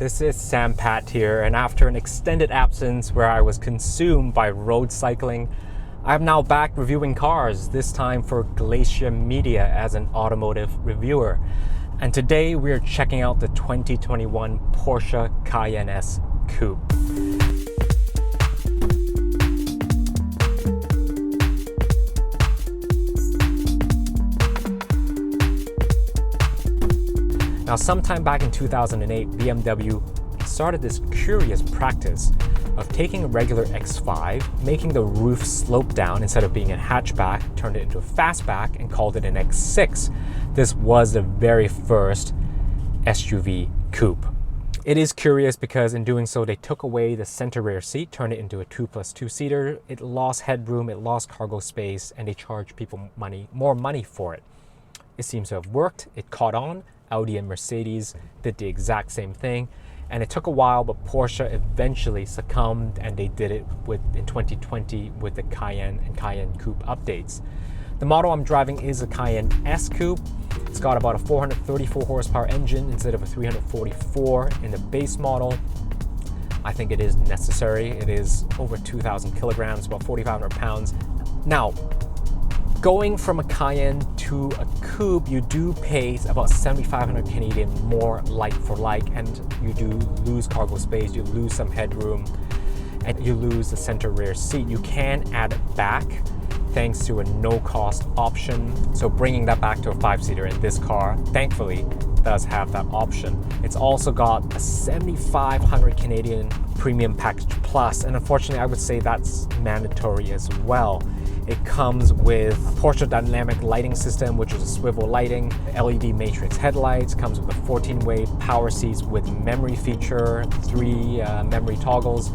This is Sam Pat here, and after an extended absence where I was consumed by road cycling, I'm now back reviewing cars, this time for Glacier Media as an automotive reviewer. And today we're checking out the 2021 Porsche Cayenne S Coupe. Now, sometime back in 2008, BMW started this curious practice of taking a regular X5, making the roof slope down instead of being a hatchback, turned it into a fastback and called it an X6. This was the very first SUV coupe. It is curious because in doing so, they took away the center rear seat, turned it into a 2+2 seater. It lost headroom, it lost cargo space, and they charged people more money for it. It seems to have worked. It caught on. Audi and Mercedes did the exact same thing, and it took a while, but Porsche eventually succumbed, and they did it in 2020 with the Cayenne and Cayenne Coupe updates. The model I'm driving is a Cayenne S Coupe. It's got about a 434 horsepower engine instead of a 344 in the base model. I think it is necessary. It is over 2,000 kilograms, about 4,500 pounds. Now, going from a Cayenne to a coupe, you do pay about 7,500 Canadian more like for like, and you do lose cargo space, you lose some headroom, and you lose the center rear seat. You can add it back thanks to a no-cost option. So bringing that back to a 5-seater in this car, thankfully, does have that option. It's also got a 7,500 Canadian Premium Package Plus, and unfortunately I would say that's mandatory as well. It comes with a Porsche dynamic lighting system, which is a swivel lighting, LED matrix headlights, comes with a 14-way power seats with memory feature, 3 memory toggles.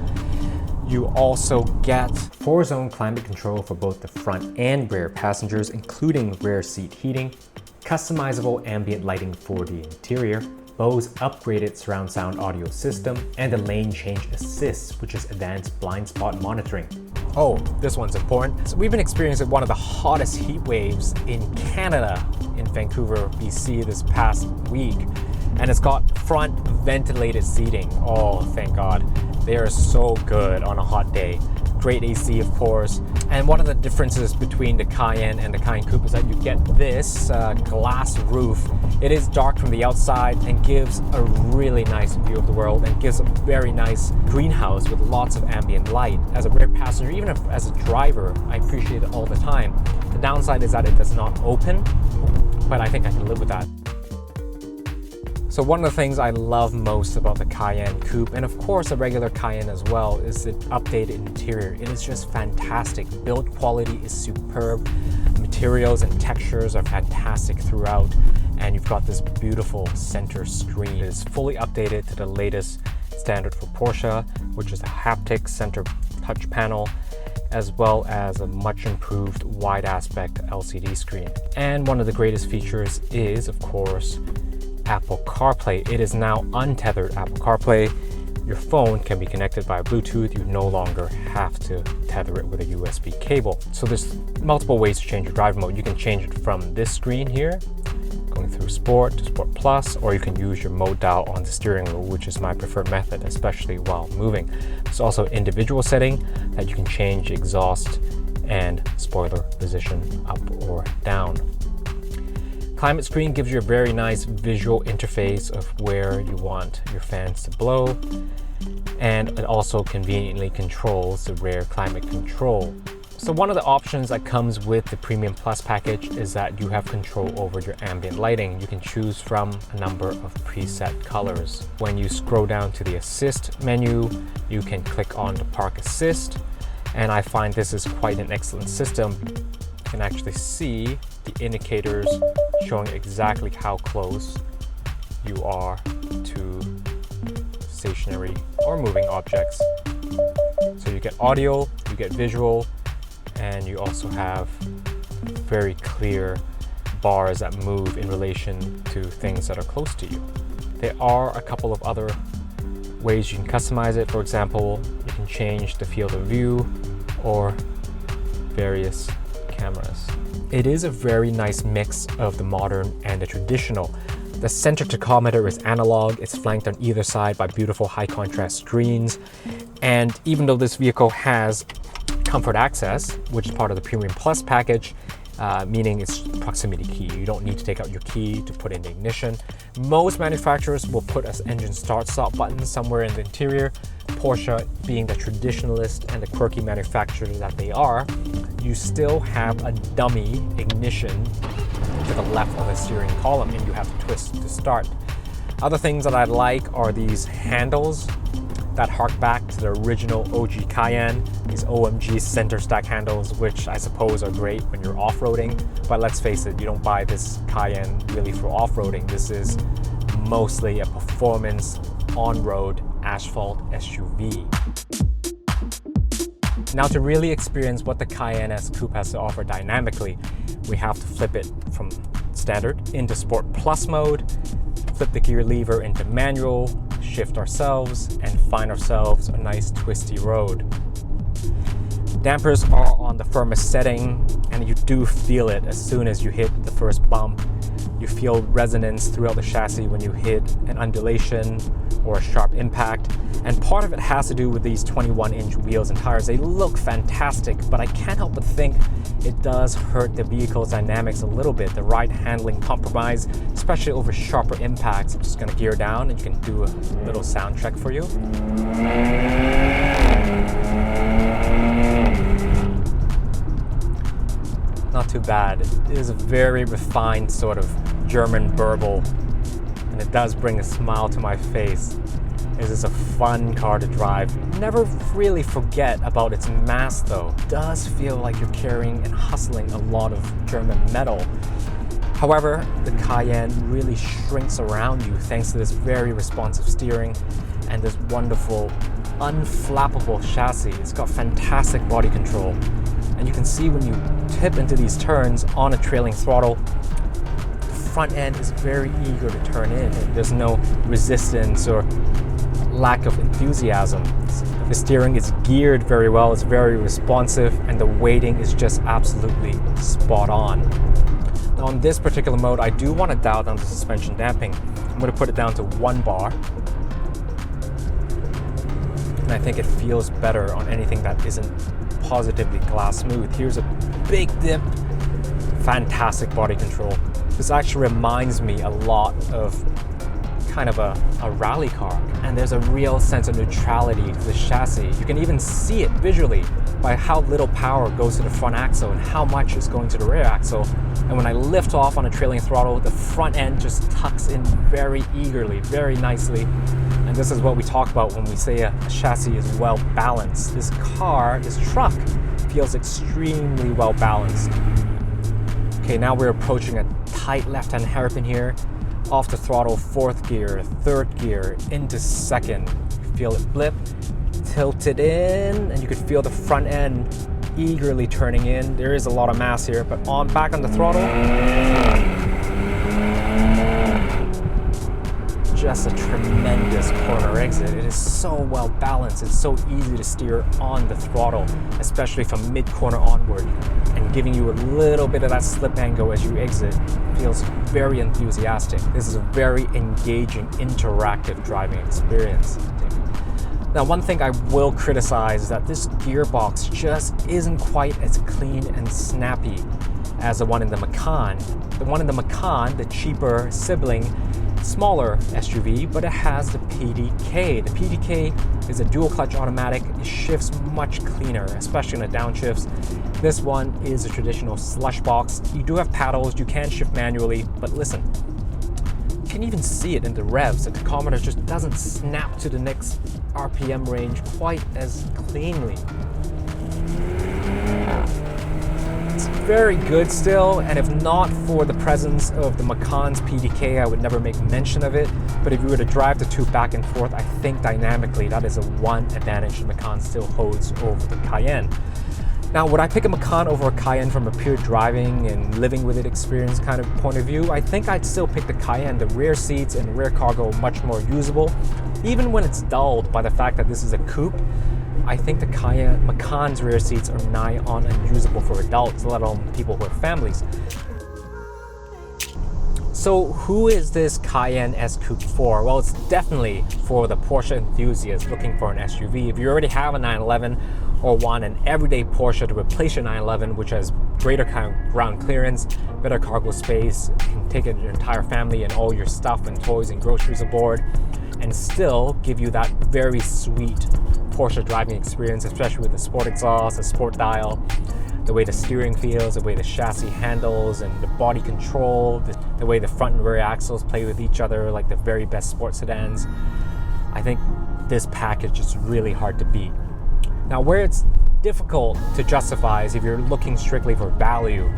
You also get 4-zone climate control for both the front and rear passengers, including rear seat heating, customizable ambient lighting for the interior, Bose upgraded surround sound audio system, and the lane change assist, which is advanced blind spot monitoring. Oh, this one's important. So we've been experiencing one of the hottest heat waves in Canada, in Vancouver, BC this past week. And it's got front ventilated seating. Oh, thank God. They are so good on a hot day. Great AC, of course. And one of the differences between the Cayenne and the Cayenne Coupe is that you get this glass roof. It is dark from the outside and gives a really nice view of the world and gives a very nice greenhouse with lots of ambient light. As a rear passenger, even as a driver, I appreciate it all the time. The downside is that it does not open, but I think I can live with that. So one of the things I love most about the Cayenne Coupe, and of course a regular Cayenne as well, is the updated interior. It is just fantastic. Build quality is superb. Materials and textures are fantastic throughout. And you've got this beautiful center screen. It is fully updated to the latest standard for Porsche, which is a haptic center touch panel, as well as a much improved wide aspect LCD screen. And one of the greatest features is, of course, Apple CarPlay. It is now untethered Apple CarPlay. Your phone can be connected by Bluetooth. You no longer have to tether it with a USB cable. So there's multiple ways to change your drive mode. You can change it from this screen here, going through Sport to Sport Plus, or you can use your mode dial on the steering wheel, which is my preferred method, especially while moving. There's also individual setting that you can change exhaust and spoiler position up or down. Climate screen gives you a very nice visual interface of where you want your fans to blow, and it also conveniently controls the rear climate control. So one of the options that comes with the Premium Plus package is that you have control over your ambient lighting. You can choose from a number of preset colors. When you scroll down to the Assist menu, you can click on the Park Assist, and I find this is quite an excellent system. You can actually see the indicators showing exactly how close you are to stationary or moving objects. So you get audio, you get visual, and you also have very clear bars that move in relation to things that are close to you. There are a couple of other ways you can customize it. For example, you can change the field of view or various cameras. It is a very nice mix of the modern and the traditional. The center tachometer is analog. It's flanked on either side by beautiful high contrast screens. And even though this vehicle has comfort access, which is part of the Premium Plus package, meaning it's proximity key. You don't need to take out your key to put in the ignition. Most manufacturers will put an engine start-stop button somewhere in the interior. Porsche, being the traditionalist and the quirky manufacturer that they are, you still have a dummy ignition to the left of the steering column, and you have to twist to start. Other things that I like are these handles that hark back to the original OG Cayenne, these OMG center stack handles, which I suppose are great when you're off-roading. But let's face it, you don't buy this Cayenne really for off-roading. This is mostly a performance on-road asphalt SUV. Now, to really experience what the Cayenne S Coupe has to offer dynamically, we have to flip it from standard into Sport Plus mode, flip the gear lever into manual, shift ourselves, and find ourselves a nice twisty road. Dampers are on the firmest setting, and you do feel it as soon as you hit the first bump. You feel resonance throughout the chassis when you hit an undulation or a sharp impact. And part of it has to do with these 21-inch wheels and tires. They look fantastic, but I can't help but think it does hurt the vehicle's dynamics a little bit. The ride handling compromise, especially over sharper impacts. I'm just gonna gear down and you can do a little sound check for you. Not too bad. It is a very refined sort of German burble, and it does bring a smile to my face. It is a fun car to drive. Never really forget about its mass though. It does feel like you're carrying and hustling a lot of German metal. However, the Cayenne really shrinks around you thanks to this very responsive steering and this wonderful, unflappable chassis. It's got fantastic body control. And you can see when you tip into these turns on a trailing throttle, the front end is very eager to turn in. And there's no resistance or lack of enthusiasm. The steering is geared very well, it's very responsive, and the weighting is just absolutely spot on. Now on this particular mode, I do want to dial down the suspension damping. I'm going to put it down to 1 bar. And I think it feels better on anything that isn't positively glass smooth. Here's a big dip, fantastic body control. This actually reminds me a lot of kind of a rally car, and there's a real sense of neutrality to the chassis. You can even see it visually by how little power goes to the front axle and how much is going to the rear axle. And when I lift off on a trailing throttle, the front end just tucks in very eagerly, very nicely. And this is what we talk about when we say a chassis is well balanced. This truck feels extremely well balanced. Okay, now we're approaching a tight left-hand hairpin here. Off the throttle, 4th gear, 3rd gear, into 2nd. Feel it blip, tilt it in, and you can feel the front end eagerly turning in. There is a lot of mass here, but back on the throttle, just a tremendous corner exit. It is so well balanced. It's so easy to steer on the throttle, especially from mid-corner onward, and giving you a little bit of that slip angle as you exit. Feels very enthusiastic. This is a very engaging, interactive driving experience. Now, one thing I will criticize is that this gearbox just isn't quite as clean and snappy as the one in the Macan. The one in the Macan, the cheaper sibling, smaller SUV, but it has the PDK. The PDK is a dual clutch automatic. It shifts much cleaner, especially in the downshifts. This one is a traditional slush box. You do have paddles, you can shift manually, but listen, you can even see it in the revs. The tachometer just doesn't snap to the next RPM range quite as cleanly. It's very good still, and if not for the presence of the Macan's PDK, I would never make mention of it. But if you were to drive the two back and forth, I think dynamically that is a one advantage the Macan still holds over the Cayenne. Now, would I pick a Macan over a Cayenne from a pure driving and living with it experience kind of point of view? I think I'd still pick the Cayenne. The rear seats and rear cargo are much more usable. Even when it's dulled by the fact that this is a coupe, I think the Macan's rear seats are nigh on unusable for adults, let alone people who have families. So who is this Cayenne S Coupe for? Well, it's definitely for the Porsche enthusiast looking for an SUV. If you already have a 911 or want an everyday Porsche to replace your 911, which has greater ground clearance, better cargo space, can take your entire family and all your stuff and toys and groceries aboard, and still give you that very sweet Porsche driving experience, especially with the sport exhaust, the sport dial, the way the steering feels, the way the chassis handles, and the body control, the way the front and rear axles play with each other like the very best sports sedans. I think this package is really hard to beat. Now, where it's difficult to justify is if you're looking strictly for value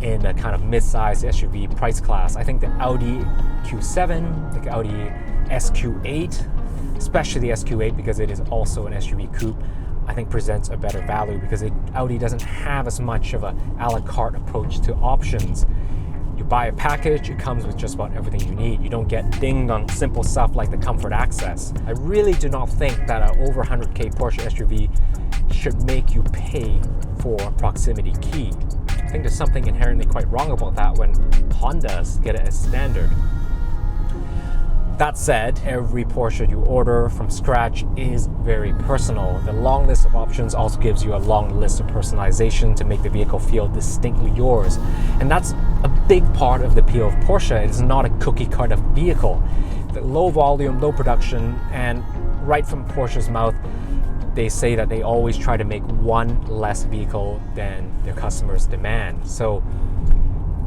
in a kind of mid-sized SUV price class. I think the Audi Q7, the Audi SQ8, especially the SQ8 because it is also an SUV coupe, I think presents a better value because Audi doesn't have as much of a la carte approach to options. You buy a package, it comes with just about everything you need. You don't get dinged on simple stuff like the comfort access. I really do not think that an over 100K Porsche SUV should make you pay for proximity key. I think there's something inherently quite wrong about that when Hondas get it as standard. That said, every Porsche you order from scratch is very personal. The long list of options also gives you a long list of personalization to make the vehicle feel distinctly yours. And that's a big part of the appeal of Porsche. It is not a cookie cutter vehicle. The low volume, low production, and right from Porsche's mouth, they say that they always try to make one less vehicle than their customers demand. So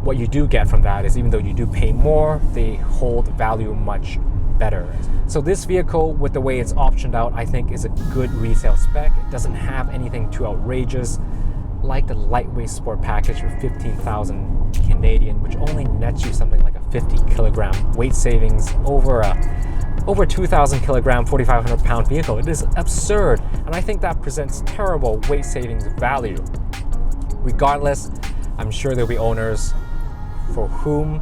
what you do get from that is even though you do pay more, they hold value much better. So this vehicle, with the way it's optioned out, I think is a good resale spec. It doesn't have anything too outrageous, like the lightweight sport package for 15,000 Canadian, which only nets you something like a 50 kilogram weight savings over 2,000 kilogram, 4,500 pound vehicle. It is absurd, and I think that presents terrible weight savings value. Regardless, I'm sure there'll be owners for whom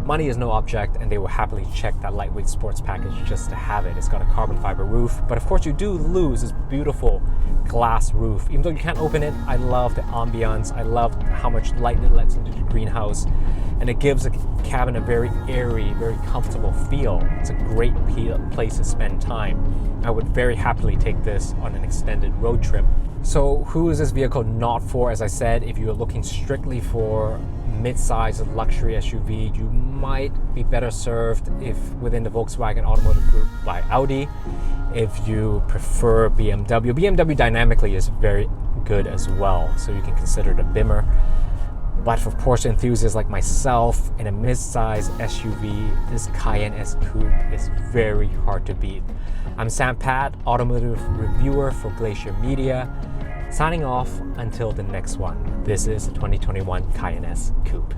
money is no object and they will happily check that lightweight sports package just to have it. It's got a carbon fiber roof, but of course you do lose this beautiful glass roof. Even though you can't open it, I love the ambiance. I love how much light it lets into the greenhouse, and it gives the cabin a very airy, very comfortable feel. It's a great place to spend time. I would very happily take this on an extended road trip. So who is this vehicle not for? As I said, if you're looking strictly for mid-size luxury SUV, you might be better served if within the Volkswagen automotive group by Audi. If you prefer BMW dynamically is very good as well, so you can consider the Bimmer. But for Porsche enthusiasts like myself, in a mid-size SUV, this Cayenne S Coupe is very hard to beat. I'm Sam Pat, automotive reviewer for Glacier Media, signing off until the next one. This is 2021 Cayenne S Coupe.